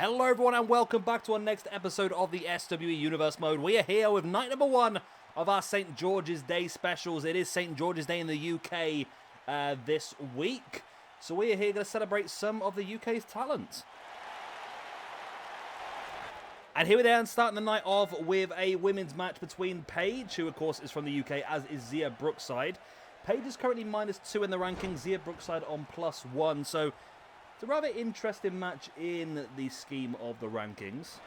Hello everyone and welcome back to our next episode of the SWE Universe Mode. We are here with night number 1 of our St. George's Day specials. It is St. George's Day in the UK this week. So we are here going to celebrate some of the UK's talent. And here we are starting the night off with a women's match between Paige, who of course is from the UK, as is Xia Brookside. Paige is currently -2 in the rankings, Xia Brookside on +1, so it's a rather interesting match in the scheme of the rankings.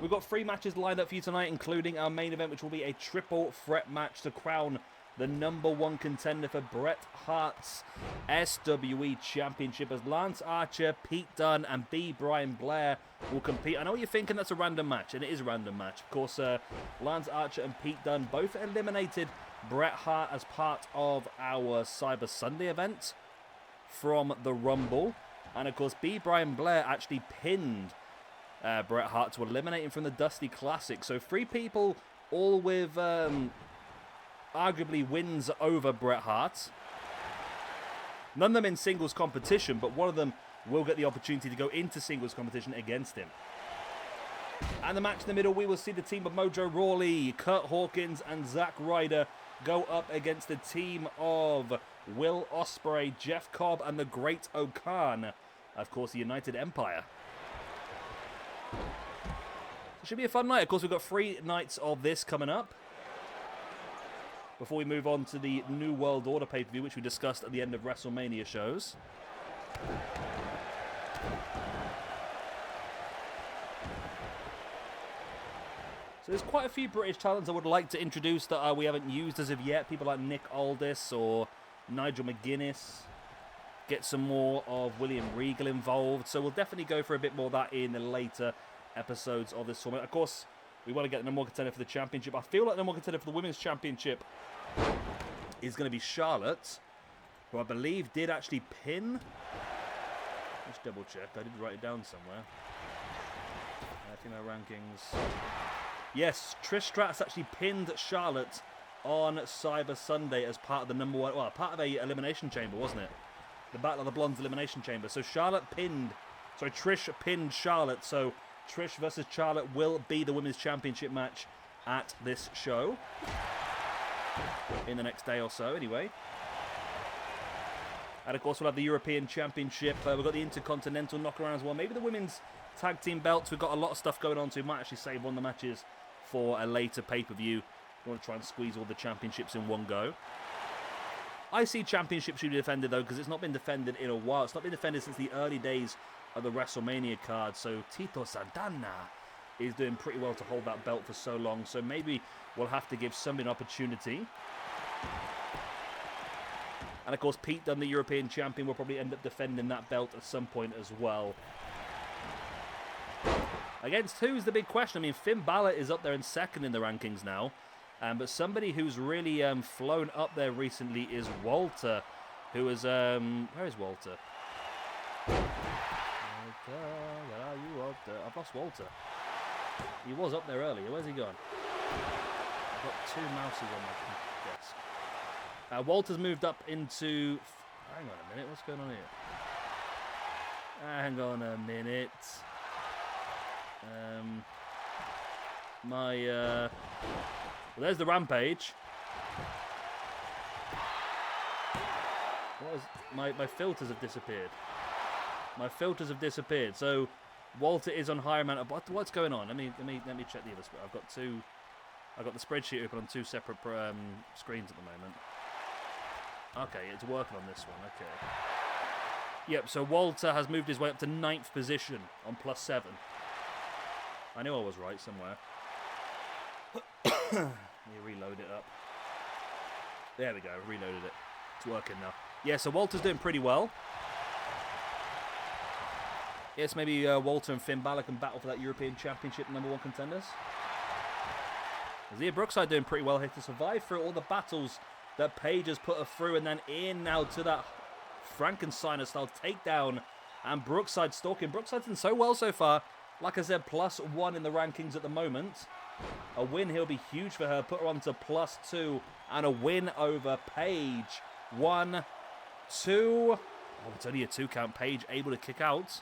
We've got 3 matches lined up for you tonight, including our main event, which will be a triple threat match to crown the #1 contender for Bret Hart's SWE Championship, as Lance Archer, Pete Dunne, and Brian Blair will compete. I know what you're thinking, that's a random match, and it is a random match. Of course, Lance Archer and Pete Dunne both eliminated Bret Hart as part of our Cyber Sunday event from the Rumble. And of course, Brian Blair actually pinned Bret Hart to eliminate him from the Dusty Classic. So 3 people, all with arguably wins over Bret Hart. None of them in singles competition, but one of them will get the opportunity to go into singles competition against him. And the match in the middle, we will see the team of Mojo Rawley, Kurt Hawkins, and Zack Ryder go up against the team of Will Ospreay, Jeff Cobb, and the Great O'Khan. Of course, the United Empire. It should be a fun night. Of course, we've got 3 nights of this coming up before we move on to the New World Order pay-per-view, which we discussed at the end of WrestleMania shows. So there's quite a few British talents I would like to introduce that we haven't used as of yet. People like Nick Aldis or Nigel McGuinness. Get some more of William Regal involved. So we'll definitely go for a bit more of that in the later episodes of this tournament. Of course, we want to get the #1 contender for the championship. I feel like the #1 contender for the women's championship is going to be Charlotte, who I believe did actually pin. Let's double check. I did write it down somewhere. Female rankings. Yes, Trish Stratus actually pinned Charlotte on Cyber Sunday as part of the #1, well, part of a elimination chamber, wasn't it? The Battle of the Blondes elimination chamber. So Trish pinned Charlotte. So Trish versus Charlotte will be the women's championship match at this show in the next day or so, anyway. And of course, we'll have the European Championship. We've got the Intercontinental knockaround as well. Maybe the women's tag team belts. We've got a lot of stuff going on, so we might actually save one of the matches for a later pay-per-view. We want to try and squeeze all the championships in one go. IC Championship should be defended, though, because it's not been defended in a while. It's not been defended since the early days of the WrestleMania card. So Tito Santana is doing pretty well to hold that belt for so long. So maybe we'll have to give somebody an opportunity. And of course, Pete Dunne, the European champion, will probably end up defending that belt at some point as well. Against who's the big question? I mean, Finn Balor is up there in second in the rankings now. But somebody who's really flown up there recently is Walter, who is... where is Walter? Walter, where are you, Walter? I've lost Walter. He was up there earlier. Where's he gone? I've got 2 mouses on my desk. Walter's moved up into... Hang on a minute, what's going on here? Hang on a minute. Well, there's the Rampage. My filters have disappeared. My filters have disappeared. So Walter is on higher amount of... What's going on? Let me check the other spread. I've got the spreadsheet open on 2 separate screens at the moment. Okay, it's working on this one. Okay. Yep, so Walter has moved his way up to 9th position on +7. I knew I was right somewhere. Let me reload it up. There we go, reloaded it. It's working now. Yeah, so Walter's doing pretty well. Yes, maybe Walter and Finn Balor can battle for that European Championship #1 contenders. Xia Brookside doing pretty well here to survive through all the battles that Paige has put her through, and then in now to that Frankensteiner-style takedown, and Brookside stalking. Brookside's done so well so far. Like I said, +1 in the rankings at the moment. A win here will be huge for her. Put her on to +2, and a win over Paige. 1, 2. Oh, it's only a 2 count. Paige able to kick out.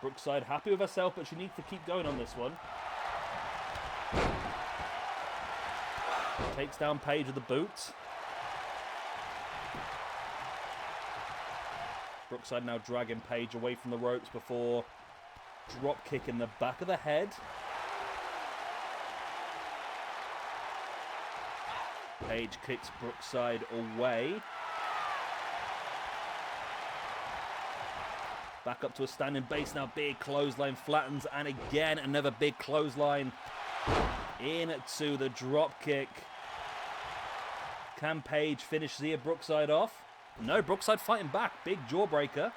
Brookside happy with herself, but she needs to keep going on this one. Takes down Paige with the boot. Brookside now dragging Paige away from the ropes before drop kick in the back of the head. Paige kicks Brookside away. Back up to a standing base now. Big clothesline flattens. And again, another big clothesline into the drop kick. Can Paige finish Xia Brookside off? No, Brookside fighting back. Big jawbreaker.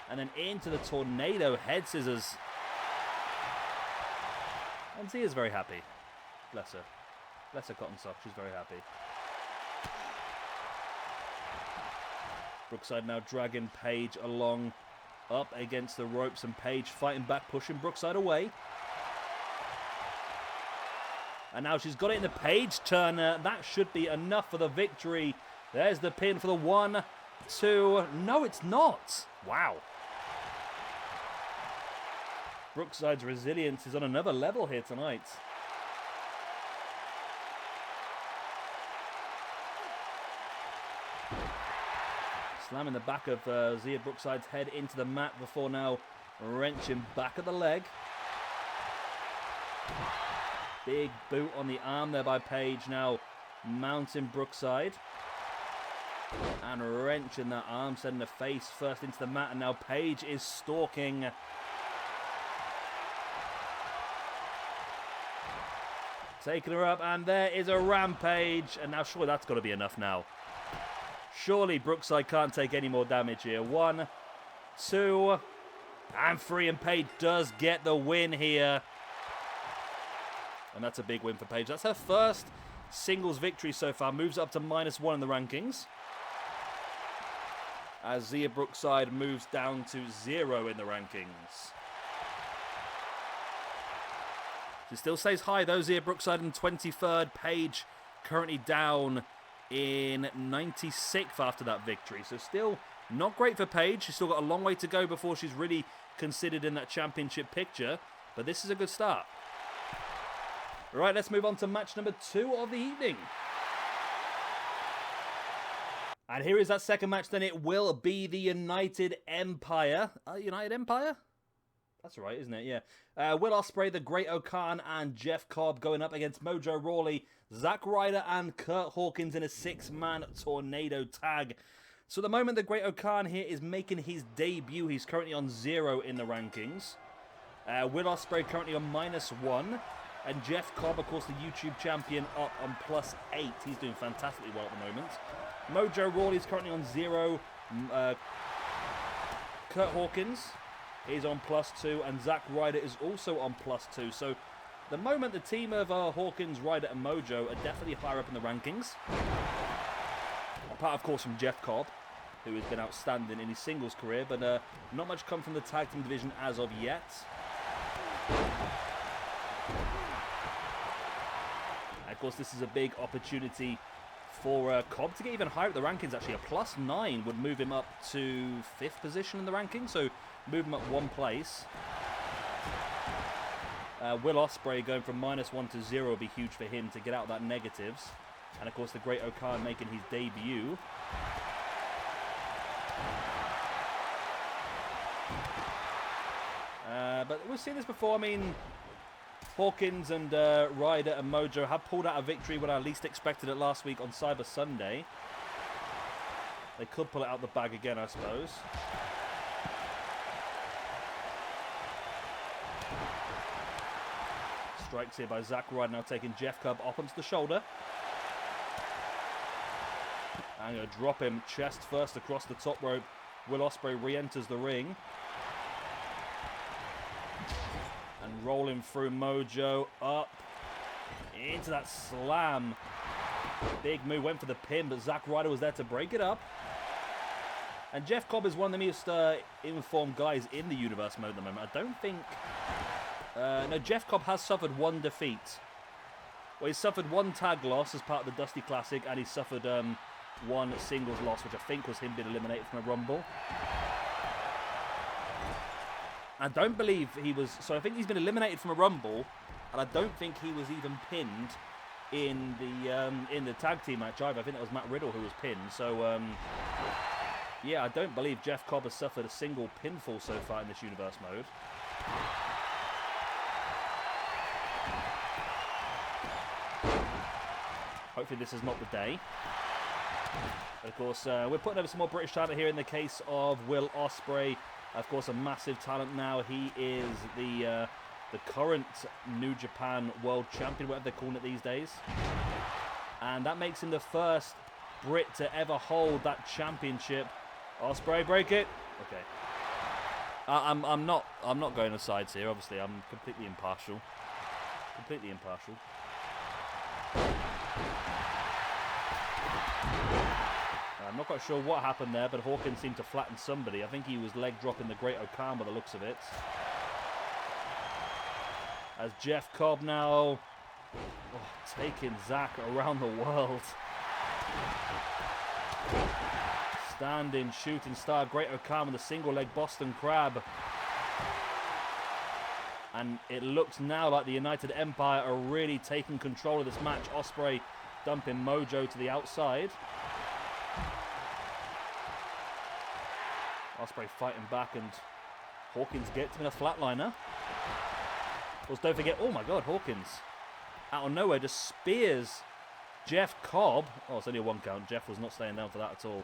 And then into the tornado head scissors. And Xia's very happy. Bless her. Bless her cotton sock. She's very happy. Brookside now dragging Paige along up against the ropes, and Paige fighting back, pushing Brookside away. And now she's got it in the Paige turner. That should be enough for the victory. There's the pin for the 1, 2. No, it's not. Wow. Brookside's resilience is on another level here tonight. Slamming the back of Xia Brookside's head into the mat before now wrenching back at the leg. Big boot on the arm there by Paige, now mounting Brookside. And wrenching that arm, sending the face first into the mat, and now Paige is stalking. Taking her up, and there is a rampage. And now surely that's got to be enough now. Surely Brookside can't take any more damage here. 1, 2, and 3. And Paige does get the win here. And that's a big win for Paige. That's her first singles victory so far. Moves up to -1 in the rankings. As Xia Brookside moves down to 0 in the rankings. She still stays high though. Xia Brookside in 23rd. Paige currently down in 96th after that victory. So still not great for Paige. She's still got a long way to go before she's really considered in that championship picture. But this is a good start. All right, let's move on to match number 2 of the evening. And here is that second match. Then it will be the United Empire. United Empire? That's right, isn't it? Yeah. Will Ospreay, the Great O'Khan, and Jeff Cobb going up against Mojo Rawley, Zack Ryder, and Kurt Hawkins in a 6-man tornado tag. So at the moment, the Great O'Khan here is making his debut. He's currently on 0 in the rankings. Will Ospreay currently on -1. And Jeff Cobb, of course, the YouTube champion, up on +8. He's doing fantastically well at the moment. Mojo Rawley is currently on 0. Kurt Hawkins is on +2. And Zack Ryder is also on +2. So at the moment, the team of Hawkins, Ryder, and Mojo are definitely higher up in the rankings. Apart, of course, from Jeff Cobb, who has been outstanding in his singles career. But not much come from the tag team division as of yet. Of course, this is a big opportunity for Cobb to get even higher up the rankings. Actually, a +9 would move him up to 5th position in the rankings, so move him up 1 place. Will Ospreay going from -1 to 0 would be huge for him to get out of that negatives. And of course, the Great O'Khan making his debut. But we've seen this before. I mean, Hawkins and Ryder and Mojo have pulled out a victory when I least expected it last week on Cyber Sunday. They could pull it out the bag again, I suppose. Strikes here by Zack Ryder, now taking Jeff Cobb up onto the shoulder. And going to drop him chest first across the top rope. Will Ospreay re-enters the ring. And rolling through Mojo, up into that slam. Big move, went for the pin, but Zack Ryder was there to break it up. And Jeff Cobb is one of the most informed guys in the Universe mode at the moment. I don't think... no, Jeff Cobb has suffered 1 defeat. Well, he's suffered 1 tag loss as part of the Dusty Classic, and he's suffered 1 singles loss, which I think was him being eliminated from a Rumble. I don't believe he was... So I think he's been eliminated from a Rumble, and I don't think he was even pinned in the tag team match either. I think that was Matt Riddle who was pinned. So, yeah, I don't believe Jeff Cobb has suffered a single pinfall so far in this Universe mode. Hopefully this is not the day. But of course, we're putting over some more British talent here in the case of Will Ospreay. Of course, a massive talent now. He is the current New Japan World Champion, whatever they're calling it these days. And that makes him the first Brit to ever hold that championship. Ospreay, break it. Okay. I'm not going to sides here. Obviously, I'm completely impartial. Completely impartial. I'm not quite sure what happened there, but Hawkins seemed to flatten somebody. I think he was leg dropping the Great O'Khan by the looks of it. As Jeff Cobb now taking Zack around the world. Standing shooting star Great O'Khan with a single leg Boston Crab. And it looks now like the United Empire are really taking control of this match. Ospreay dumping Mojo to the outside. Ospreay fighting back, and Hawkins gets him in a flatliner. Of course, don't forget, oh my god, Hawkins out of nowhere just spears Jeff Cobb. Oh, it's only a 1 count. Jeff was not staying down for that at all.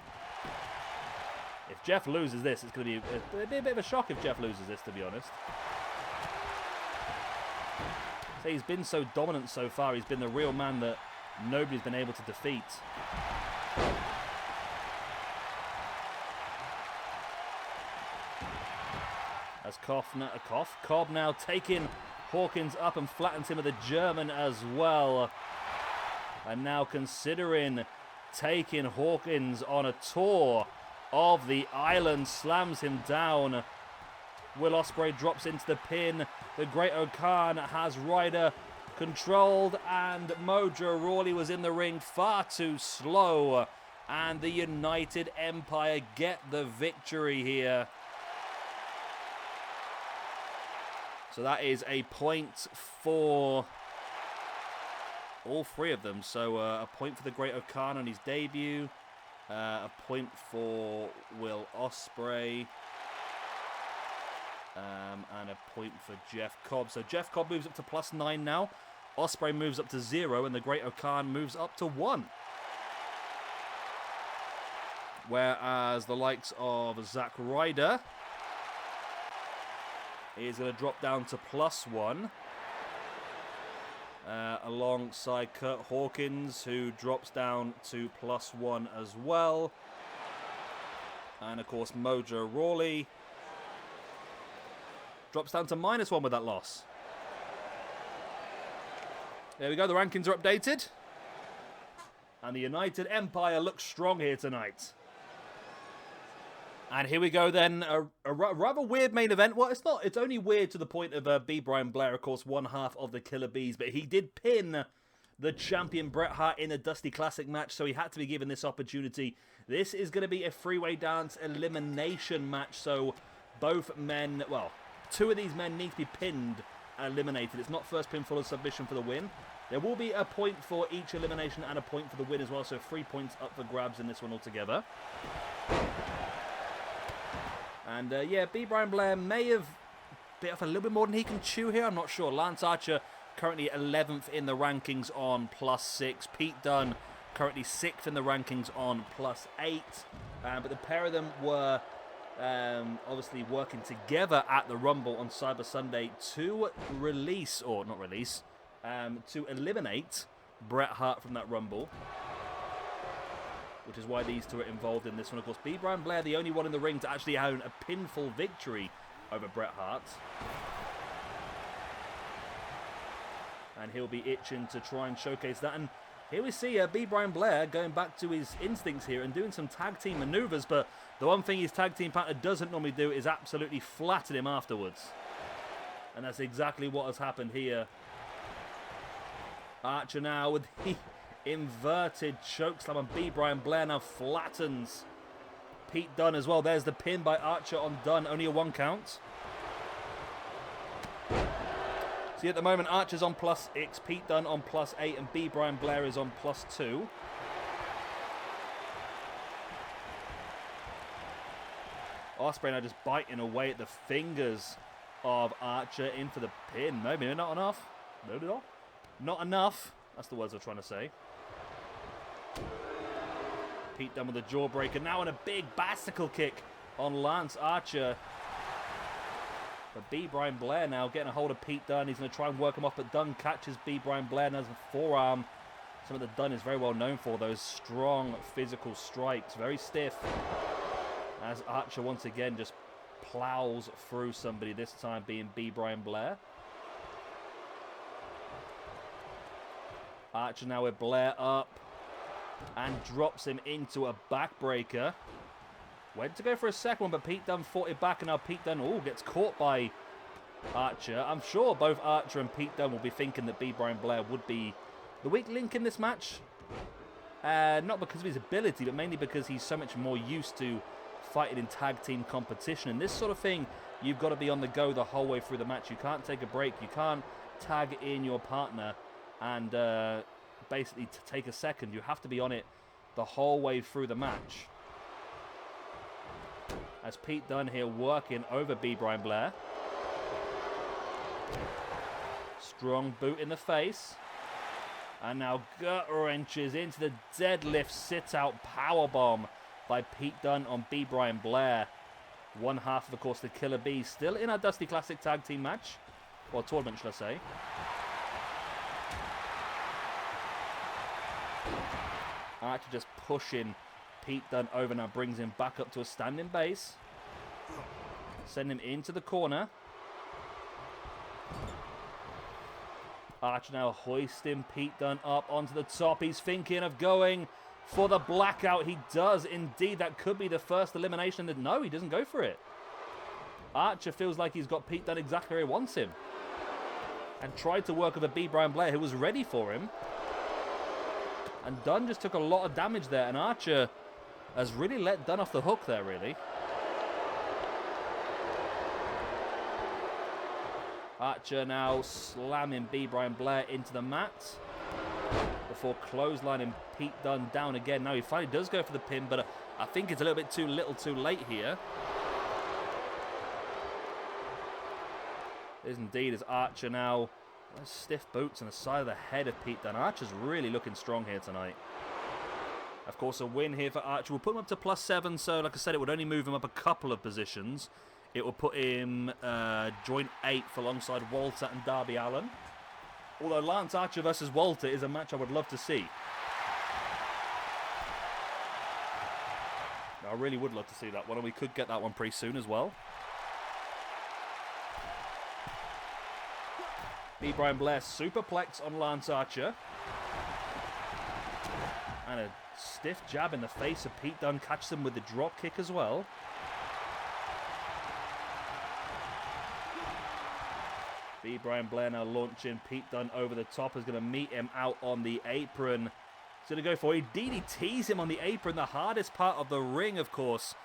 If Jeff loses this, it's going to be a bit of a shock if Jeff loses this, to be honest. So he's been so dominant so far. He's been the real man that nobody's been able to defeat. As Cobb now taking Hawkins up and flattens him with a German as well. And now considering taking Hawkins on a tour of the island, slams him down. Will Ospreay drops into the pin. The Great O'Khan has Ryder controlled, and Mojo Rawley was in the ring far too slow. And the United Empire get the victory here. So that is a point for all three of them. So a point for the Great O'Khan on his debut. A point for Will Ospreay. And a point for Jeff Cobb. So Jeff Cobb moves up to +9 now. Ospreay moves up to 0. And the Great O'Khan moves up to 1. Whereas the likes of Zack Ryder is going to drop down to +1. Alongside Kurt Hawkins, who drops down to +1 as well. And of course Mojo Rawley drops down to -1 with that loss. There we go, the rankings are updated. And the United Empire looks strong here tonight. And here we go then, a rather weird main event. Well, it's not. It's only weird to the point of B. Brian Blair, of course, one half of the Killer Bees. But he did pin the champion Bret Hart in a Dusty Classic match, so he had to be given this opportunity. This is going to be a three-way dance elimination match, so both men, well, 2 of these men need to be pinned and eliminated. It's not first pinfall or submission for the win. There will be a point for each elimination and a point for the win as well, so 3 points up for grabs in this one altogether. And yeah, B. Brian Blair may have bit off a little bit more than he can chew here. I'm not sure. Lance Archer currently 11th in the rankings on +6. Pete Dunne currently 6th in the rankings on +8. But the pair of them were obviously working together at the Rumble on Cyber Sunday to release, or not release, to eliminate Bret Hart from that Rumble. Which is why these two are involved in this one. Of course, B. Brian Blair, the only one in the ring to actually own a pinfall victory over Bret Hart. And he'll be itching to try and showcase that. And here we see B. Brian Blair going back to his instincts here and doing some tag team maneuvers. But the one thing his tag team partner doesn't normally do is absolutely flatten him afterwards. And that's exactly what has happened here. Archer now with the inverted chokeslam, and B. Brian Blair now flattens Pete Dunne as well. There's the pin by Archer on Dunne, only a 1 count. See, at the moment, Archer's on +6, Pete Dunne on +8, and B. Brian Blair is on +2. Ospreay now just biting away at the fingers of Archer in for the pin. No, maybe not enough. No, not enough. That's the words I'm trying to say. Pete Dunne with a jawbreaker now, and a big bicycle kick on Lance Archer. But B. Brian Blair now getting a hold of Pete Dunne. He's going to try and work him off, but Dunne catches B. Brian Blair and has a forearm. Something that Dunne is very well known for, those strong physical strikes, very stiff. As Archer once again just plows through somebody, this time being B. Brian Blair. Archer now with Blair up and drops him into a backbreaker. Went to go for a second one, but Pete Dunne fought it back, and now Pete Dunne gets caught by Archer. I'm sure both Archer and Pete Dunne will be thinking that B. Brian Blair would be the weak link in this match. Not because of his ability, but mainly because he's so much more used to fighting in tag team competition. And this sort of thing, you've got to be on the go the whole way through the match. You can't take a break. You can't tag in your partner and basically take a second. You have to be on it the whole way through the match. As Pete Dunne here working over B. Brian Blair. Strong boot in the face. And now gut wrenches into the deadlift sit-out powerbomb by Pete Dunne on B. Brian Blair. One half of, course, the Killer Bees still in our Dusty Classic Tag Team match. Or tournament, should I say. Archer just pushing Pete Dunne over now, brings him back up to a standing base. Send him into the corner. Archer now hoisting Pete Dunne up onto the top. He's thinking of going for the blackout. He does indeed. That could be the first elimination. No, he doesn't go for it. Archer feels like he's got Pete Dunne exactly where he wants him. And tried to work with a B. Brian Blair who was ready for him. And Dunne just took a lot of damage there. And Archer has really let Dunne off the hook there, really. Archer now slamming B. Brian Blair into the mat before clotheslining Pete Dunne down again. Now he finally does go for the pin, but I think it's a little bit too late here. It is indeed, as Archer now stiff boots on the side of the head of Pete Dunne. Archer's really looking strong here tonight. Of course, a win here for Archer will put him up to +7, so like I said, it would only move him up a couple of positions. It will put him joint 8th alongside Walter and Darby Allin. Although Lance Archer versus Walter is a match I would love to see. I really would love to see that one, and we could get that one pretty soon as well. B. Brian Blair superplex on Lance Archer. And a stiff jab in the face of Pete Dunne. Catches him with the drop kick as well. B. Brian Blair now launching Pete Dunne over the top. Is going to meet him out on the apron. He's going to go for it. He DDTs him on the apron. The hardest part of the ring, of course.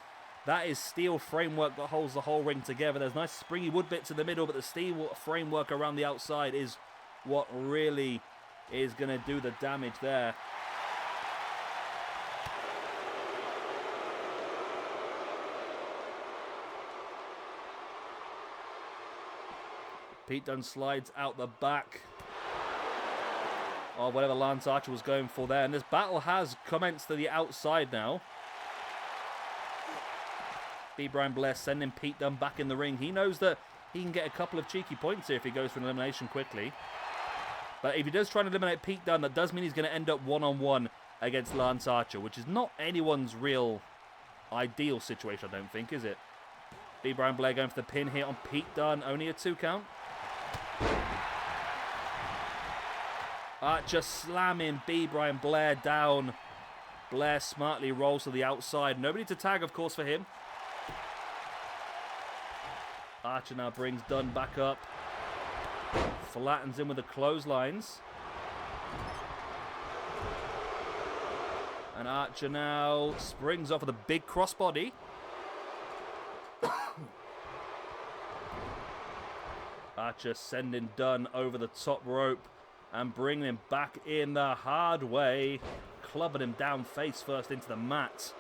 That is steel framework that holds the whole ring together. There's nice springy wood bits in the middle, but the steel framework around the outside is what really is going to do the damage there. Pete Dunne slides out the back of whatever Lance Archer was going for there. And this battle has commenced to the outside now. B. Brian Blair sending Pete Dunne back in the ring. He knows that he can get a couple of cheeky points here if he goes for an elimination quickly. But if he does try and eliminate Pete Dunne, that does mean he's going to end up one-on-one against Lance Archer, which is not anyone's real ideal situation, I don't think, is it? B. Brian Blair going for the pin here on Pete Dunne. Only a 2 count. Archer slamming B. Brian Blair down. Blair smartly rolls to the outside. Nobody to tag, of course, for him. Archer now brings Dunne back up. Flattens him with the clotheslines. And Archer now springs off with a big crossbody. Archer sending Dunne over the top rope and bringing him back in the hard way, clubbing him down face first into the mat.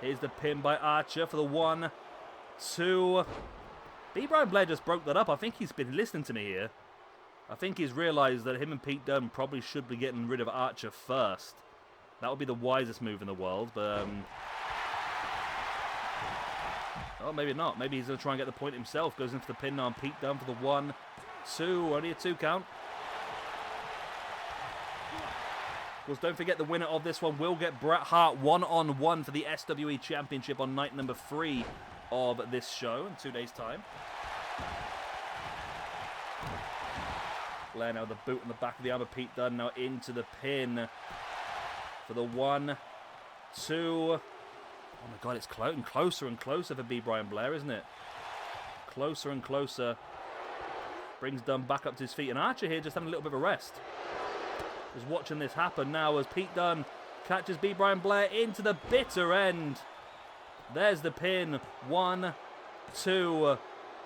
Here's the pin by Archer for the 1, 2. B. Brian Blair just broke that up. I think he's been listening to me here. I think he's realised that him and Pete Dunne probably should be getting rid of Archer first. That would be the wisest move in the world, but... oh, maybe not. Maybe he's going to try and get the point himself. Goes in for the pin now on Pete Dunne for the 1, 2. Only a 2 count. Of course, don't forget the winner of this one will get Bret Hart one-on-one for the SWE Championship on night number 3 of this show in 2 days' time. Blair now the boot on the back of the arm of Pete Dunne. Now into the pin for the 1, 2. Oh my God, it's closer and closer for B. Brian Blair, isn't it? Closer and closer. Brings Dunne back up to his feet. And Archer here just having a little bit of a rest. Just watching this happen now as Pete Dunne catches B. Brian Blair into the bitter end. There's the pin. 1, 2,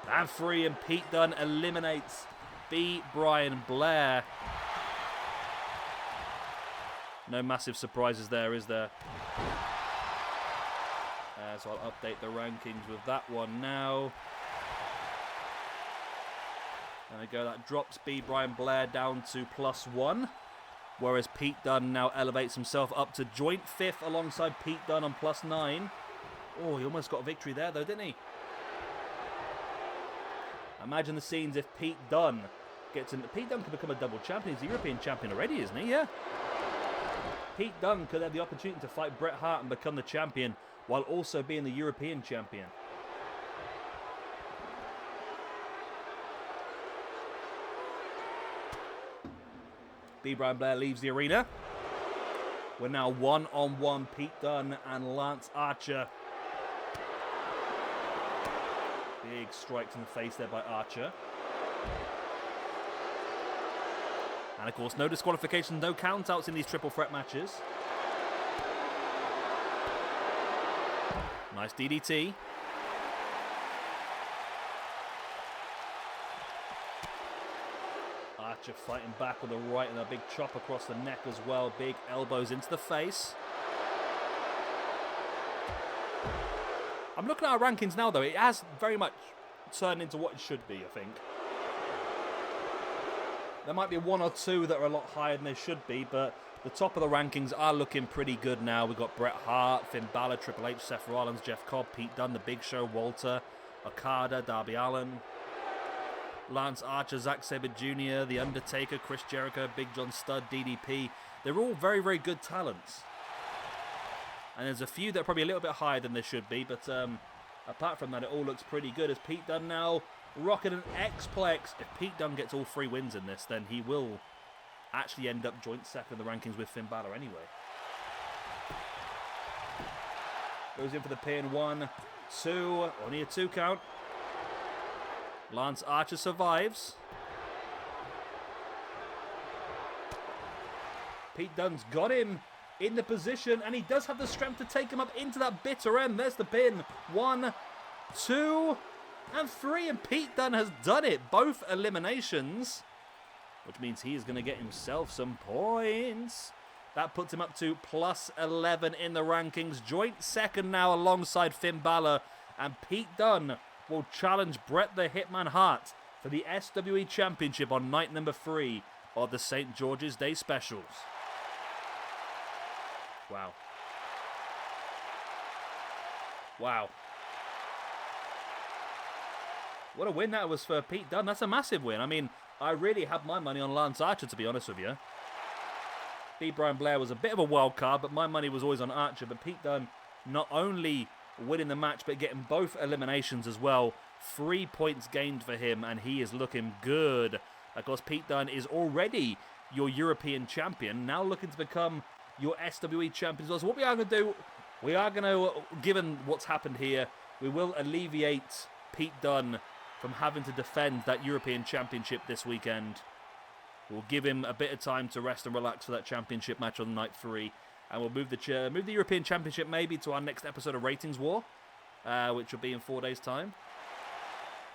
and 3. And Pete Dunne eliminates B. Brian Blair. No massive surprises there, is there? So I'll update the rankings with that one now. There we go. That drops B. Brian Blair down to +1. Whereas Pete Dunne now elevates himself up to joint 5th alongside Pete Dunne on +9. Oh, he almost got a victory there though, didn't he? Imagine the scenes if Pete Dunne gets in. Pete Dunne could become a double champion. He's a European champion already, isn't he? Yeah. Pete Dunne could have the opportunity to fight Bret Hart and become the champion while also being the European champion. B. Brian Blair leaves the arena. We're now one-on-one, Pete Dunne and Lance Archer. Big strikes in the face there by Archer. And of course, no disqualifications, no countouts in these triple threat matches. Nice DDT. Archer fighting back with a right and a big chop across the neck as well. Big elbows into the face. I'm looking at our rankings now, though. It has very much turned into what it should be, I think. There might be 1 or 2 that are a lot higher than they should be, but the top of the rankings are looking pretty good now. We've got Bret Hart, Finn Balor, Triple H, Seth Rollins, Jeff Cobb, Pete Dunne, The Big Show, Walter, Okada, Darby Allin, Lance Archer, Zack Sabre Jr., The Undertaker, Chris Jericho, Big John Studd, DDP. They're all very, very good talents. And there's a few that are probably a little bit higher than they should be, but apart from that, it all looks pretty good. As Pete Dunne now rocking an X-Plex. If Pete Dunne gets all 3 wins in this, then he will actually end up joint second in the rankings with Finn Balor anyway. Goes in for the pin. 1, 2. Only a 2 count. Lance Archer survives. Pete Dunne's got him in the position, and he does have the strength to take him up into that bitter end. There's the pin. 1, 2, and 3. And Pete Dunne has done it. Both eliminations. Which means he is going to get himself some points. That puts him up to +11 in the rankings. Joint second now alongside Finn Balor. And Pete Dunne will challenge Bret the Hitman Hart for the SWE Championship on night number 3 of the St. George's Day Specials. Wow. Wow. What a win that was for Pete Dunne. That's a massive win. I mean, I really had my money on Lance Archer, to be honest with you. B. Brian Blair was a bit of a wild card, but my money was always on Archer. But Pete Dunne not only winning the match, but getting both eliminations as well. 3 points gained for him, and he is looking good. Of course, Pete Dunne is already your European champion, now looking to become your SWE champion as well. So what we are going to do, we are going to, given what's happened here, we will alleviate Pete Dunne from having to defend that European Championship this weekend. We'll give him a bit of time to rest and relax for that championship match on night 3. And we'll move the European Championship maybe to our next episode of Ratings War, which will be in 4 days' time.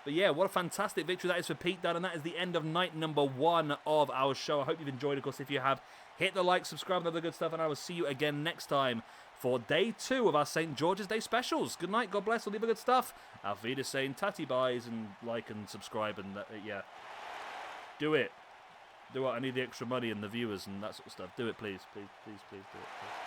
But yeah, what a fantastic victory that is for Pete Dunne, and that is the end of night number 1 of our show. I hope you've enjoyed. Of course, if you have, hit the like, subscribe, and other good stuff, and I will see you again next time for day 2 of our St. George's Day specials. Good night, God bless, all the other good stuff. Auf Wiedersehen, tatty buys, and like and subscribe, and yeah. Do it. Do it. I need the extra money and the viewers and that sort of stuff. Do it, please. Please, please, please do it. Please.